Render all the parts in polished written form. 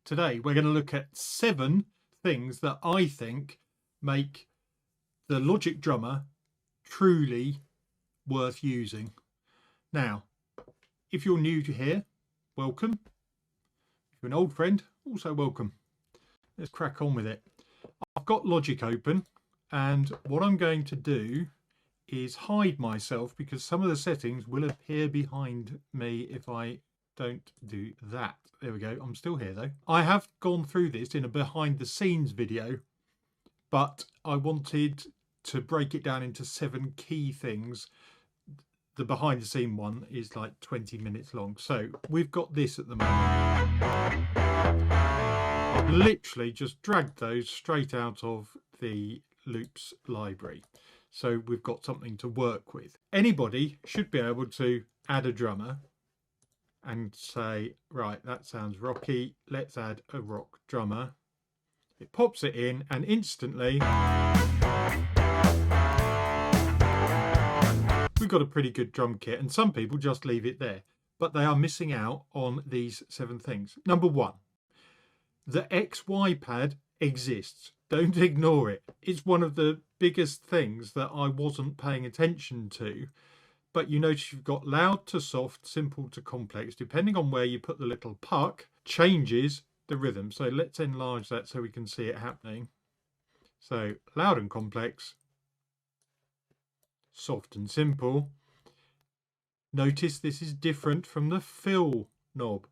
Today we're going to look at 7 things that I think make the Logic Drummer truly worth using. Now, if you're new to here, welcome. If you're an old friend, also welcome. Let's crack on with it. I've got Logic open, and what I'm going to do is hide myself because some of the settings will appear behind me if I don't do that. There we go. I'm still here though. I have gone through this in a behind the scenes video, but I wanted to break it down into 7 key things. The behind the scene one is like 20 minutes long. So we've got this at the moment. I've literally just dragged those straight out of the loops library. So we've got something to work with. Anybody should be able to add a drummer and say, right, that sounds rocky, let's add a rock drummer. It pops it in and instantly we've got a pretty good drum kit, and some people just leave it there, but they are missing out on these 7 things. Number 1, the XY pad exists. Don't ignore it. It's one of the biggest things that I wasn't paying attention to. But you notice you've got loud to soft, simple to complex. Depending on where you put the little puck, changes the rhythm. So let's enlarge that so we can see it happening. So loud and complex, soft and simple. Notice this is different from the fill knob.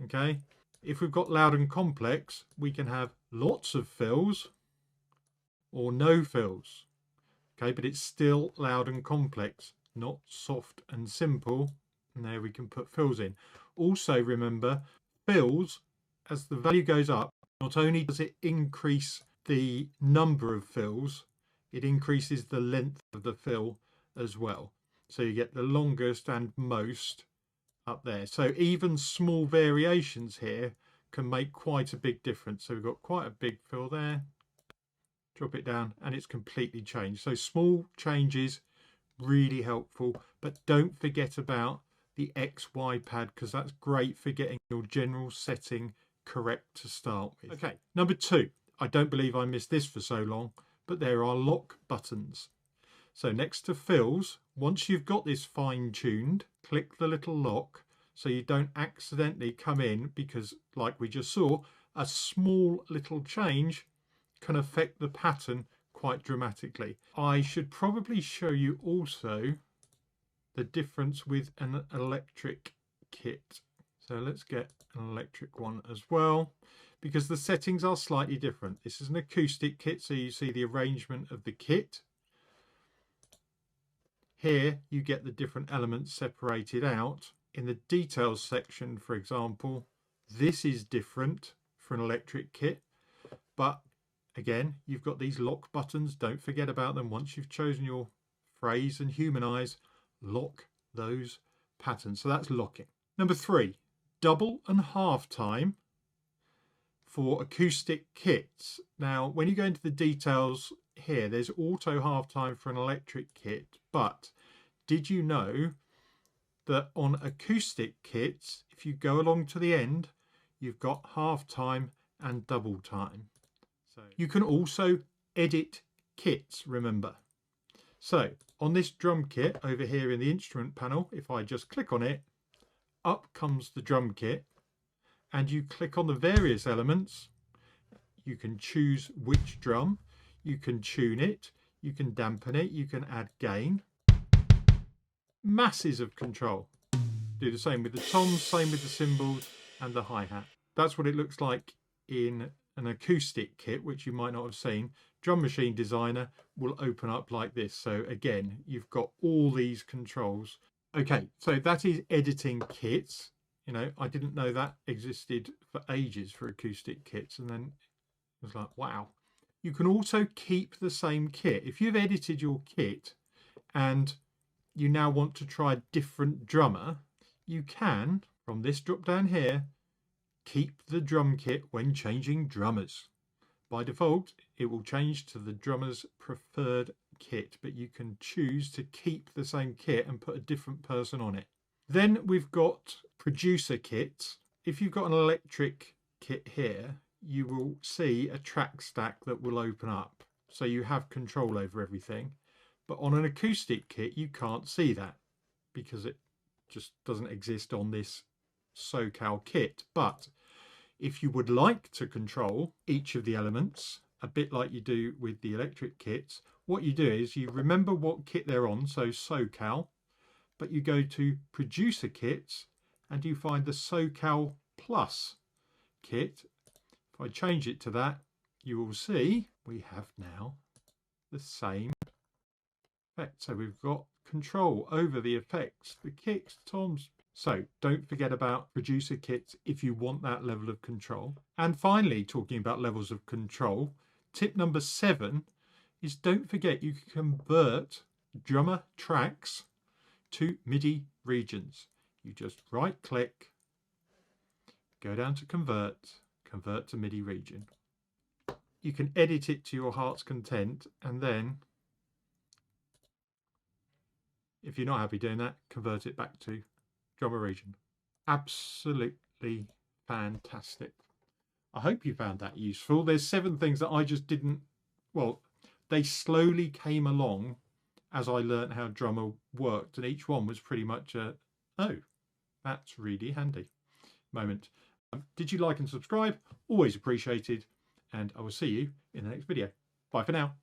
Okay, if we've got loud and complex, we can have lots of fills or no fills. Okay, but it's still loud and complex, not soft and simple. And there we can put fills in. Also remember, fills, as the value goes up, not only does it increase the number of fills, it increases the length of the fill as well. So you get the longest and most up there. So even small variations here can make quite a big difference. So we've got quite a big fill there. Drop it down and it's completely changed. So small changes, really helpful, but don't forget about the XY pad because that's great for getting your general setting correct to start with. Okay, number 2, I don't believe I missed this for so long, but there are lock buttons. So next to fills, once you've got this fine-tuned, click the little lock so you don't accidentally come in, because like we just saw, a small little change can affect the pattern quite dramatically. I should probably show you also the difference with an electric kit. So let's get an electric one as well, because the settings are slightly different. This is an acoustic kit, so you see the arrangement of the kit. Here you get the different elements separated out. In the details section, for example, this is different for an electric kit, but again, you've got these lock buttons. Don't forget about them. Once you've chosen your phrase and humanize, lock those patterns. So that's locking. Number 3, double and half time for acoustic kits. Now, when you go into the details here, there's auto half time for an electric kit, but did you know that on acoustic kits, if you go along to the end, you've got half time and double time. So you can also edit kits, remember. So on this drum kit over here in the instrument panel, if I just click on it, up comes the drum kit, and you click on the various elements. You can choose which drum, you can tune it, you can dampen it, you can add gain. Masses of control. Do the same with the toms, same with the cymbals and the hi-hat. That's what it looks like in an acoustic kit, which you might not have seen. Drum Machine Designer will open up like this. So again, you've got all these controls. Okay, so that is editing kits. You know, I didn't know that existed for ages for acoustic kits, and then it was like, wow. You can also keep the same kit. If you've edited your kit and you now want to try a different drummer, you can, from this drop down here, keep the drum kit when changing drummers. By default, it will change to the drummer's preferred kit, but you can choose to keep the same kit and put a different person on it. Then we've got producer kits. If you've got an electric kit here, you will see a track stack that will open up. So you have control over everything. But on an acoustic kit, you can't see that because it just doesn't exist on this SoCal kit. But if you would like to control each of the elements, a bit like you do with the electric kits, what you do is you remember what kit they're on, so SoCal, but you go to Producer Kits and you find the SoCal Plus kit. If I change it to that, you will see we have now the same effect. So we've got control over the effects, the kicks, toms. So don't forget about producer kits if you want that level of control. And finally, talking about levels of control, tip number 7 is don't forget you can convert drummer tracks to MIDI regions. You just right click, go down to convert to MIDI region. You can edit it to your heart's content, and then if you're not happy doing that, convert it back to drummer region. Absolutely fantastic. I hope you found that useful. There's 7 things that I just didn't, well, they slowly came along as I learned how drummer worked, and each one was pretty much a, oh, that's really handy moment. Did you like and subscribe? Always appreciated, and I will see you in the next video. Bye for now.